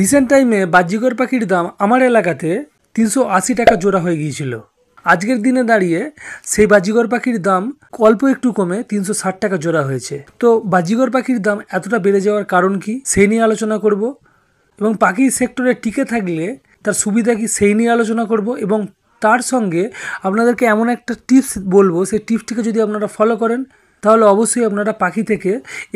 Recent টাইমে বাজিগর পাখির দাম আমার এলাকাতে 380 টাকা জোড়া হয়ে গিয়েছিল। আজকের দিনে দাঁড়িয়ে সেই বাজিগর পাখির দাম অল্প একটু কমে 360 টাকা জোড়া হয়েছে। তো বাজিগর পাখির দাম এতটা বেড়ে যাওয়ার কারণ কি সেই নিয়ে আলোচনা করব, এবং পাখির সেক্টরে টিকে থাকলে তার সুবিধা কি সেই নিয়ে আলোচনা করব, এবং তার সঙ্গে আপনাদেরকে এমন একটা টিপস বলবো, সেই টিপসটিকে যদি আপনারা ফলো করেন তাহলে অবশ্যই আপনারা পাখি থেকে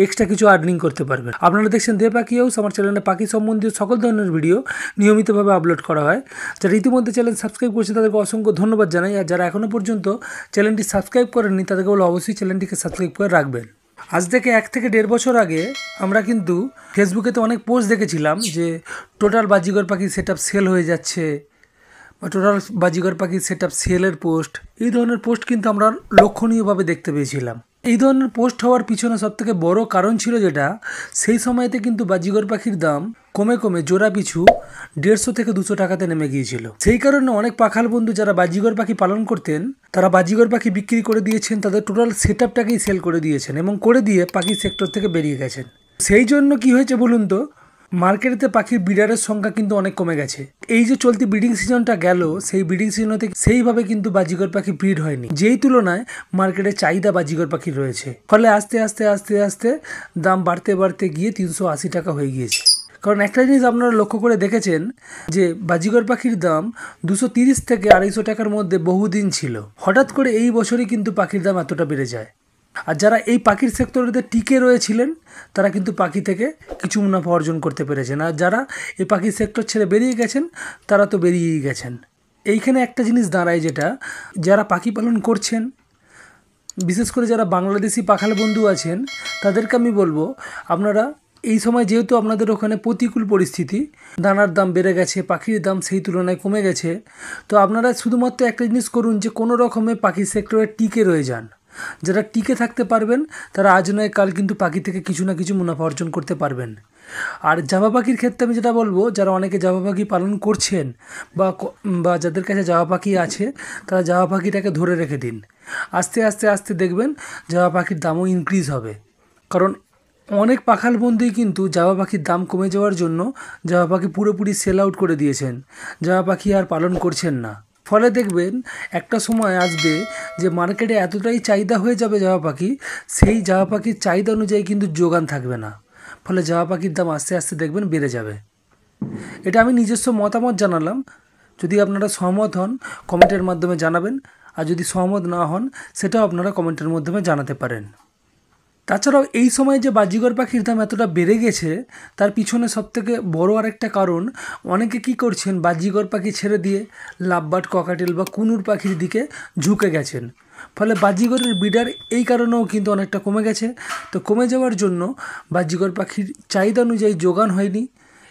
এক্সট্রা কিছু আর্নিং করতে পারবেন। আপনারা দেখছেন দে পাখি হাউস। আমার চ্যানেলে পাখি সম্বন্ধীয় সকল ধরনের ভিডিও নিয়মিতভাবে আপলোড করা হয়। যারা ইতিমধ্যে চ্যানেল সাবস্ক্রাইব করছে তাদেরকে অসংখ্য ধন্যবাদ জানাই, আর যারা এখনও পর্যন্ত চ্যানেলটি সাবস্ক্রাইব করেননি তাদেরকে বলে অবশ্যই চ্যানেলটিকে সাবস্ক্রাইব করে রাখবেন। আজ থেকে 1 থেকে 1.5 বছর আগে আমরা কিন্তু ফেসবুকেতে অনেক পোস্ট দেখেছিলাম যে টোটাল বাজিগর পাখি সেট আপ সেল হয়ে যাচ্ছে, বা টোটাল বাজিগর পাখি সেট আপ সেলের পোস্ট, এই ধরনের পোস্ট কিন্তু আমরা লক্ষণীয়ভাবে দেখতে পেয়েছিলাম। এই ধরনের পোস্ট হওয়ার পিছনে সবথেকে বড় কারণ ছিল যেটা, সেই সময়তে কিন্তু বাজিগর পাখির দাম কমে কমে জোড়া পিছু 150 থেকে 200 টাকাতে নেমে গিয়েছিল। সেই কারণে অনেক পাখাল বন্ধু যারা বাজিগর পাখি পালন করতেন তারা বাজিগর পাখি বিক্রি করে দিয়েছেন, তাদের টোটাল সেট আপটাকেই সেল করে দিয়েছেন এবং করে দিয়ে পাখির সেক্টর থেকে বেরিয়ে গেছেন। সেই জন্য কি হয়েছে বলুন তো, মার্কেটেতে পাখির ব্রিডারের সংখ্যা কিন্তু অনেক কমে গেছে। এই যে চলতি ব্রিডিং সিজনটা গেল, সেই ব্রিডিং সিজনতে সেইভাবে কিন্তু বাজিগর পাখি ব্রিড হয়নি, যেই তুলনায় মার্কেটে চাহিদা বাজিগর পাখির রয়েছে। ফলে আস্তে আস্তে আস্তে আস্তে দাম বাড়তে বাড়তে গিয়ে 380 টাকা হয়ে গিয়েছে। কারণ একটা জিনিস আপনারা লক্ষ্য করে দেখেছেন যে বাজিগর পাখির দাম 230 থেকে 250 টাকার মধ্যে বহুদিন ছিল। হঠাৎ করে এই বছরই কিন্তু পাখির দাম এতটা বেড়ে যায়। আর যারা এই পাখির সেক্টরেতে টিকে রয়েছিলেন তারা কিন্তু পাখি থেকে কিছু মুনাফা অর্জন করতে পেরেছেন, আর যারা এই পাখির সেক্টর ছেড়ে বেরিয়ে গেছেন তারা তো বেরিয়েই গেছেন। এইখানে একটা জিনিস দাঁড়ায় যেটা, যারা পাখি পালন করছেন, বিশেষ করে যারা বাংলাদেশি পাখাল বন্ধু আছেন, তাদেরকে আমি বলবো আপনারা এই সময় যেহেতু আপনাদের ওখানে প্রতিকূল পরিস্থিতি, দানার দাম বেড়ে গেছে, পাখির দাম সেই তুলনায় কমে গেছে, তো আপনারা শুধুমাত্র একটা জিনিস করুন যে কোনো রকমে পাখির সেক্টরে টিকে রয়ে যান। যারা টিকে থাকতে পারবেন তারা আজ নয় কাল কিন্তু পাখি থেকে কিছু না কিছু মুনাফা অর্জন করতে পারবেন। আর জাভা পাখির ক্ষেত্রে আমি যেটা বলবো, যারা অনেকে জাভা পাখি পালন করছেন বা যাদের কাছে জাভা পাখি আছে, তারা জাভা পাখিটাকে ধরে রেখে দিন। আস্তে আস্তে আস্তে দেখবেন জাভা পাখির দামও ইনক্রিজ হবে। কারণ অনেক পাখাল বন্ধুই কিন্তু জাভা পাখির দাম কমে যাওয়ার জন্য জাভা পাখি পুরোপুরি সেল আউট করে দিয়েছেন, জাভা পাখি আর পালন করছেন না। ফলে দেখবেন একটা সময় আসবে যে মার্কেটে এতটাই চাহিদা হয়ে যাবে জাভা পাখি, সেই জাভা পাখির চাহিদা অনুযায়ী কিন্তু যোগান থাকবে না। ফলে জাভা পাখির দাম আস্তে আস্তে দেখবেন বেড়ে যাবে। এটা আমি নিজস্ব মতামত জানালাম। যদি আপনারা সহমত হন কমেন্টের মাধ্যমে জানাবেন, আর যদি সহমত না হন সেটাও আপনারা কমেন্টের মাধ্যমে জানাতে পারেন। তাছাড়াও এই সময় যে বাজিগর পাখির দাম এতটা বেড়ে গেছে তার পিছনে সবথেকে বড় আরেকটা কারণ, অনেকে কি করছেন বাজিগর পাখি ছেড়ে দিয়ে লাভবার্ড, ককাটেল বা কুনুর পাখির দিকে ঝুঁকে গেছেন। ফলে বাজিগরের ব্রিডার এই কারণেও কিন্তু অনেকটা কমে গেছে। তো কমে যাওয়ার জন্য বাজিগর পাখির চাহিদা অনুযায়ী যোগান হয়নি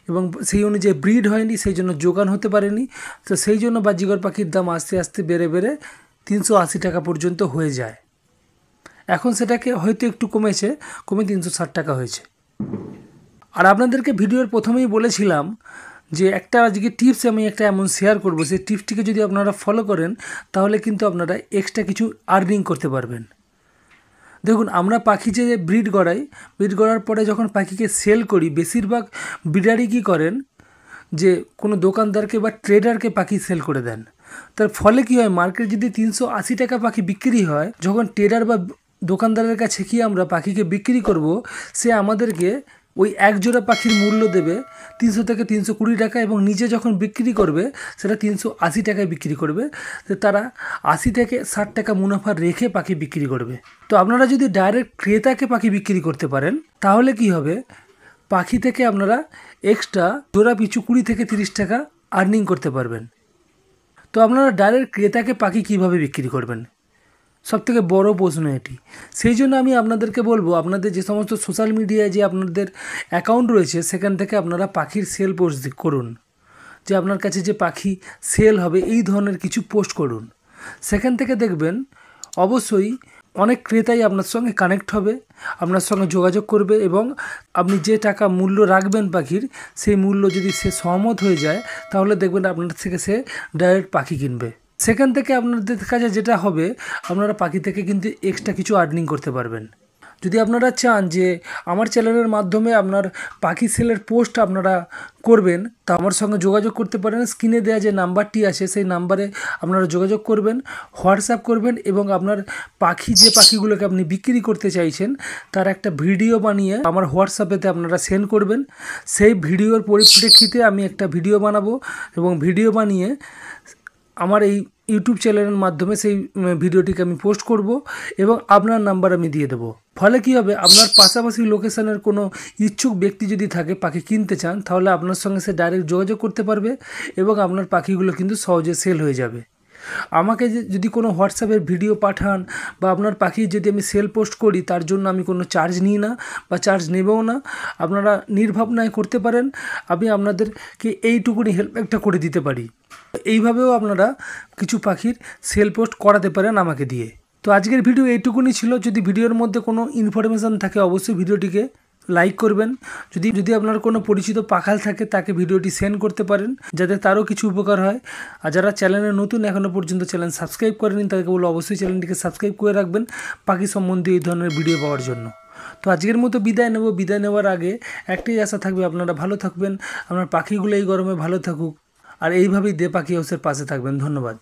এবং সেই অনুযায়ী ব্রিড হয়নি, সেই জন্য যোগান হতে পারেনি। তো সেই জন্য বাজিগর পাখির দাম আস্তে আস্তে বেড়ে বেড়ে 380 টাকা পর্যন্ত হয়ে যায়। এখন সেটাকে হয়তো একটু কমে 360 টাকা হয়েছে। আর আপনাদেরকে ভিডিওর প্রথমেই বলেছিলাম যে একটা আজকে টিপস আমি একটা এমন শেয়ার করব, সেই টিপসটিকে যদি আপনারা ফলো করেন তাহলে কিন্তু আপনারা এক্সট্রা কিছু আর্নিং করতে পারবেন। দেখুন, আমরা পাখি যে ব্রিড করার পরে যখন পাখিকে সেল করি, বেশিরভাগ ব্রিডারই কী করেন যে কোনো দোকানদারকে বা ট্রেডারকে পাখি সেল করে দেন। তার ফলে কী হয়, মার্কেট যদি 380 টাকা পাখি বিক্রি হয়, যখন ট্রেডার বা দোকানদারের কাছে কি আমরা পাখিকে বিক্রি করব, সে আমাদেরকে ওই এক জোড়া পাখির মূল্য দেবে 300 থেকে 320 টাকা, এবং নিজে যখন বিক্রি করবে সেটা 380 টাকায় বিক্রি করবে। তো তারা 80 থেকে 60 টাকা মুনাফা রেখে পাখি বিক্রি করবে। তো আপনারা যদি ডাইরেক্ট ক্রেতাকে পাখি বিক্রি করতে পারেন তাহলে কি হবে, পাখি থেকে আপনারা এক্সট্রা জোড়া পিছু 20 থেকে 30 টাকা আর্নিং করতে পারবেন। তো আপনারা ডাইরেক্ট ক্রেতাকে পাখি কিভাবে বিক্রি করবেন, সবথেকে বড় প্রশ্ন এটি। সেই জন্য আমি আপনাদেরকে বলবো, আপনাদের যে সমস্ত সোশ্যাল মিডিয়ায় যে আপনাদের অ্যাকাউন্ট রয়েছে সেখান থেকে আপনারা পাখির সেল পোস্ট করুন, যে আপনার কাছে যে পাখি সেল হবে এই ধরনের কিছু পোস্ট করুন। সেখান থেকে দেখবেন অবশ্যই অনেক ক্রেতাই আপনার সঙ্গে কানেক্ট হবে, আপনার সঙ্গে যোগাযোগ করবে, এবং আপনি যে টাকা মূল্য রাখবেন পাখির, সেই মূল্য যদি সে সহমত হয়ে যায় তাহলে দেখবেন আপনার থেকে সে ডাইরেক্ট পাখি কিনবে। সেখান থেকে আপনাদের কাছে যেটা হবে, আপনারা পাখি থেকে কিন্তু এক্সট্রা কিছু আর্নিং করতে পারবেন। যদি আপনারা চান যে আমার চ্যানেলের মাধ্যমে আপনার পাখি সেলের পোস্ট আপনারা করবেন, তা আমার সঙ্গে যোগাযোগ করতে পারেন। স্ক্রিনে দেওয়া যে নাম্বারটি আছে সেই নাম্বারে আপনারা যোগাযোগ করবেন, হোয়াটসঅ্যাপ করবেন এবং আপনার যে পাখিগুলোকে আপনি বিক্রি করতে চাইছেন তার একটা ভিডিও বানিয়ে আমার হোয়াটসঅ্যাপেতে আপনারা সেন্ড করবেন। সেই ভিডিওর পরিপ্রেক্ষিতে আমি একটা ভিডিও বানাবো এবং ভিডিও বানিয়ে আমার এই ইউটিউব চ্যানেলের মাধ্যমে সেই ভিডিওটিকে আমি পোস্ট করব এবং আপনার নাম্বার আমি দিয়ে দেবো। ফলে কী হবে, আপনার পাশাপাশি লোকেশনের কোনো ইচ্ছুক ব্যক্তি যদি থাকে পাখি কিনতে চান, তাহলে আপনার সঙ্গে সে ডাইরেক্ট যোগাযোগ করতে পারবে এবং আপনার পাখিগুলো কিন্তু সহজে সেল হয়ে যাবে। আমাকে যদি কোনো হোয়াটসঅ্যাপের ভিডিও পাঠান বা আপনার পাখি যদি আমি সেল পোস্ট করি, তার জন্য আমি কোনো চার্জ নিই না বা চার্জ নেবও না। আপনারা নির্ভাবনায় করতে পারেন, আমি আপনাদেরকে এইটুকুনি হেল্প একটা করে দিতে পারি। এইভাবেও আপনারা কিছু পাখির সেল পোস্ট করাতে পারেন আমাকে দিয়ে। তো আজকের ভিডিও এইটুকুনি ছিল। যদি ভিডিওর মধ্যে কোনো ইনফরমেশান থাকে অবশ্যই ভিডিওটিকে লাইক করবেন। যদি আপনার কোনো পরিচিত পাখাল থাকে তাকে ভিডিওটি সেন্ড করতে পারেন, যাতে তারও কিছু উপকার হয়। আর যারা চ্যানেলে নতুন, এখনও পর্যন্ত চ্যানেল সাবস্ক্রাইব করেনি, তাদেরকে বলবো অবশ্যই চ্যানেলটিকে সাবস্ক্রাইব করে রাখবেন পাখি সম্বন্ধে এই ধরনের ভিডিও পাওয়ার জন্য। তো আজকের মতো বিদায় নেব। বিদায় নেওয়ার আগে একটাই আশা থাকবে, আপনারা ভালো থাকবেন, আপনার পাখিগুলো এই গরমে ভালো থাকুক, আর এইভাবেই দে পাখি হাউসের পাশে থাকবেন। ধন্যবাদ।